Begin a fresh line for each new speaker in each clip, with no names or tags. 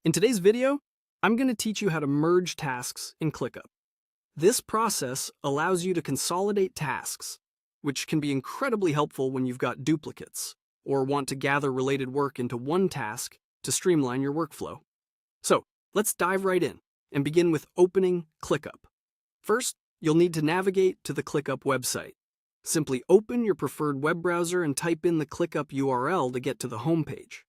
In today's video, I'm going to teach you how to merge tasks in ClickUp. This process allows you to consolidate tasks, which can be incredibly helpful when you've got duplicates or want to gather related work into one task to streamline your workflow. So let's dive right in and begin with opening ClickUp. First, you'll need to navigate to the ClickUp website. Simply open your preferred web browser and type in the ClickUp URL to get to the home page.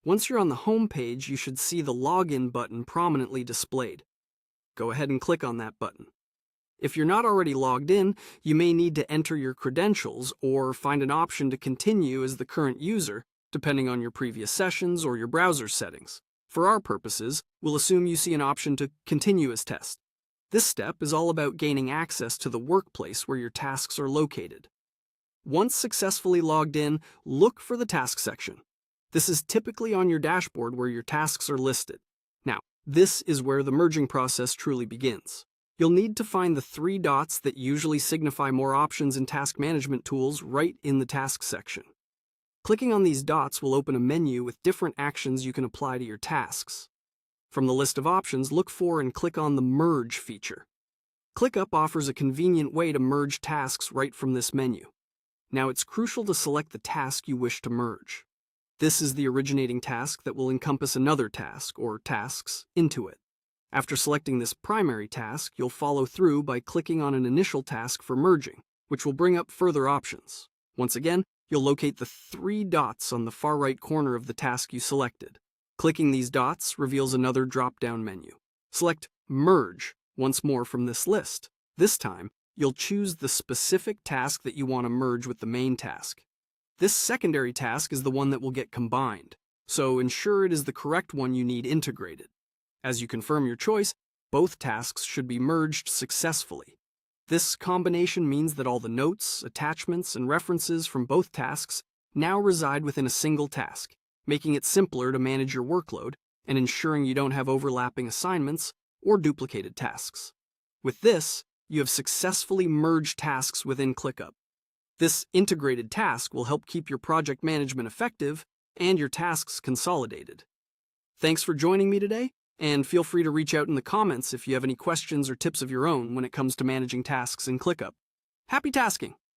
Once you're on the home page, you should see the Login button prominently displayed. Go ahead and click on that button. If you're not already logged in, you may need to enter your credentials or find an option to continue as the current user, depending on your previous sessions or your browser settings. For our purposes, we'll assume you see an option to continue as test. This step is all about gaining access to the workplace where your tasks are located. Once successfully logged in, look for the task section. This is typically on your dashboard where your tasks are listed. Now, this is where the merging process truly begins. You'll need to find the three dots that usually signify more options in task management tools right in the task section. Clicking on these dots will open a menu with different actions you can apply to your tasks. From the list of options, look for and click on the Merge feature. ClickUp offers a convenient way to merge tasks right from this menu. Now, it's crucial to select the task you wish to merge. This is the originating task that will encompass another task, or tasks, into it. After selecting this primary task, you'll follow through by clicking on an initial task for merging, which will bring up further options. Once again, you'll locate the three dots on the far right corner of the task you selected. Clicking these dots reveals another drop-down menu. Select Merge once more from this list. This time, you'll choose the specific task that you want to merge with the main task. This secondary task is the one that will get combined, so ensure it is the correct one you need integrated. As you confirm your choice, both tasks should be merged successfully. This combination means that all the notes, attachments, and references from both tasks now reside within a single task, making it simpler to manage your workload and ensuring you don't have overlapping assignments or duplicated tasks. With this, you have successfully merged tasks within ClickUp. This integrated task will help keep your project management effective and your tasks consolidated. Thanks for joining me today, and feel free to reach out in the comments if you have any questions or tips of your own when it comes to managing tasks in ClickUp. Happy tasking!